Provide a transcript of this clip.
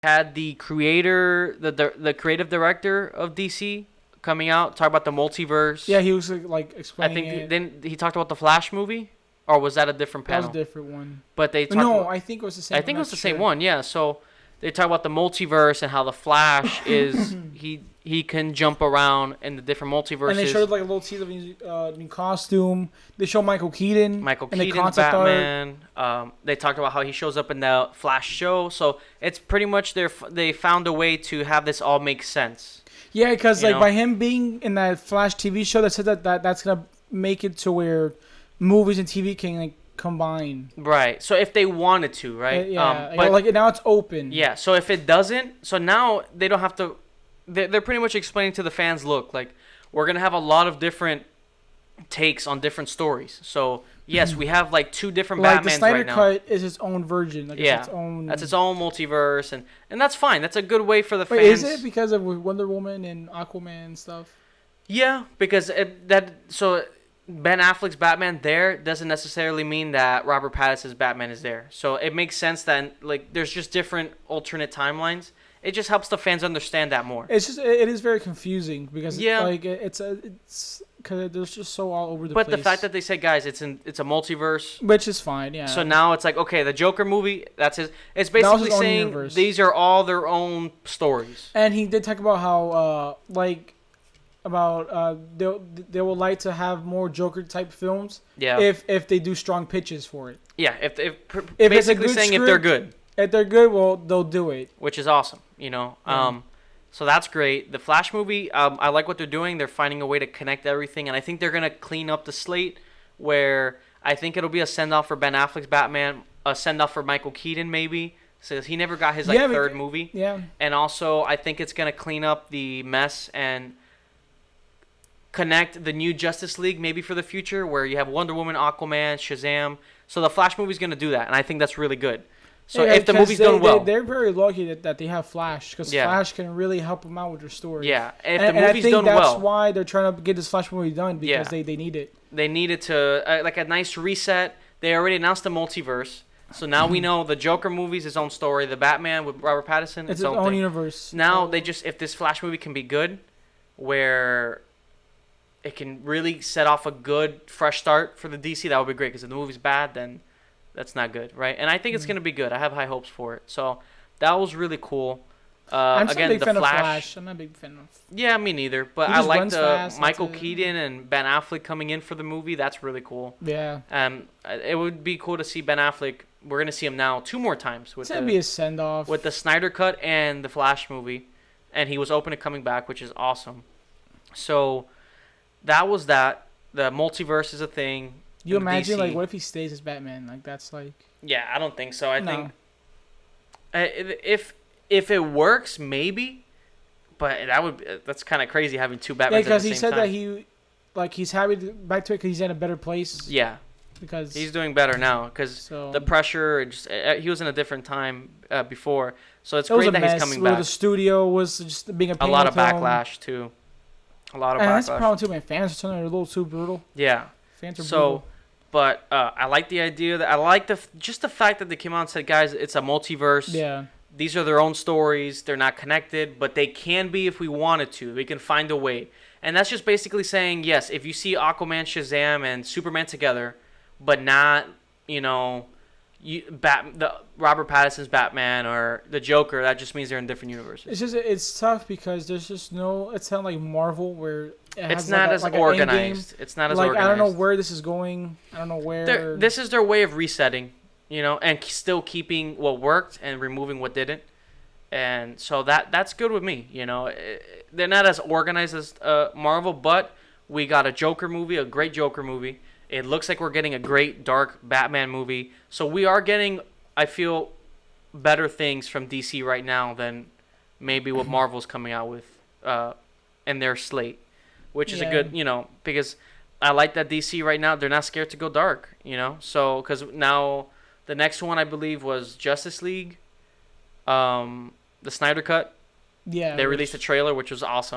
had the creator, the creative director of DC coming out, talk about the multiverse. Yeah, he was like I explaining think it. then he talked about the Flash movie, or was that a different That was panel? a different one. But they talked No, about, I think it was the same. I think it was the same one. Yeah. So they talk about the multiverse and how the Flash is he can jump around in the different multiverses. And they showed like a little teaser of his new costume. They showed Michael Keaton. Michael in the Keaton's concept art. Batman. They talked about how he shows up in the Flash show. So it's pretty much they found a way to have this all make sense. Yeah, because like know? by him being in that Flash TV show, that said that's gonna make it to where movies and TV can like combine. Right. So if they wanted to, right? Yeah. But like now it's open. yeah. So if it doesn't, so now they don't have to. They're pretty much explaining to the fans, look, like we're gonna have a lot of different takes on different stories. So yes, we have like 2 different Like Batmans the Snyder right now. Cut is its own version. Like Yeah, it's its own. that's its own multiverse, and that's fine. That's a good way for the Wait, fans. is it because of Wonder Woman and Aquaman and stuff? Yeah, because so Ben Affleck's Batman there doesn't necessarily mean that Robert Pattinson's Batman is there. So it makes sense that like there's just different alternate timelines. It just helps the fans understand that more. It's just it is very confusing because Yeah. like it's because there's just so all over the But place. the fact that they said, guys, it's a multiverse. which is fine, yeah. So now it's like, okay, the Joker movie, that's his. It's That was basically his own saying universe. these are all their own stories. And he did talk about how they would like to have more Joker type films Yeah. if they do strong pitches for it. Yeah. If it's a basically good saying if they're script- good, If they're good, well they'll do it. which is awesome, you know. So that's great. The Flash movie, I like what they're doing. They're finding a way to connect everything, and I think they're gonna clean up the slate. Where I think it'll be a send off for Ben Affleck's Batman, a send off for Michael Keaton maybe, since he never got his third movie. Yeah. And also, I think it's gonna clean up the mess and connect the new Justice League maybe for the future, where you have Wonder Woman, Aquaman, Shazam. So the Flash movie's gonna do that, and I think that's really good. So Yeah, if the 'cause movie's done well, they're very lucky that they have Flash because Yeah. Flash can really help them out with their story. yeah, if And the I movie's think done that's well, why they're trying to get this Flash movie done because Yeah. they need it. they needed to like a nice reset. They already announced the multiverse, so now we know the Joker movie's his own story. The Batman with Robert Pattinson, It's its own thing. universe. Now So- they just, if this Flash movie can be good, where it can really set off a good fresh start for the DC, that would be great. Because if the movie's bad, then that's not good, right? And I think it's gonna be good. I have high hopes for it. So that was really cool. I'm just Again, a big the fan Flash. of Flash. I'm not a big fan of. Yeah, me neither. But He I just like runs the fast, Michael that's it. Keaton and Ben Affleck coming in for the movie. That's really cool. Yeah. It would be cool to see Ben Affleck. We're gonna see him now 2 more times It's gonna be a send off. with the Snyder Cut and the Flash movie, and he was open to coming back, which is awesome. So that was that. The multiverse is a thing. You in imagine DC. like what if he stays as Batman? Like that's like. Yeah, I don't think so. I No. think if it works, maybe, but that's kind of crazy having 2 Batmans Yeah, at the because same he said time. that he's happy back to it because he's in a better place. Yeah, Because he's doing better now because So- the pressure. He was in a different time before, so it's it was great a that mess. he's coming where back. The studio was just being a A pain lot of with him. backlash too. A lot of And backlash. that's the problem too, man. Fans are sometimes a little too brutal. Yeah. Fans are So, brutal. but I like the idea that I like just the fact that they came out and said, guys, it's a multiverse. Yeah. These are their own stories. They're not connected, but they can be if we wanted to. We can find a way. And that's just basically saying, yes, if you see Aquaman, Shazam, and Superman together, but not, the Robert Pattinson's Batman or the Joker, that just means they're in different universes. It's tough because there's just no. It's not like Marvel where It's not as organized. It's not as organized. I don't know where this is going. I don't know where. This is their way of resetting, and still keeping what worked and removing what didn't. And so that's good with me. They're not as organized as Marvel, but we got a Joker movie, a great Joker movie. It looks like we're getting a great dark Batman movie. So we are getting, I feel, better things from DC right now than maybe what Marvel's coming out with in their slate, which is a good, because I like that DC right now, they're not scared to go dark, So, because now the next one I believe was Justice League, the Snyder Cut. Yeah. They released a trailer, which was awesome.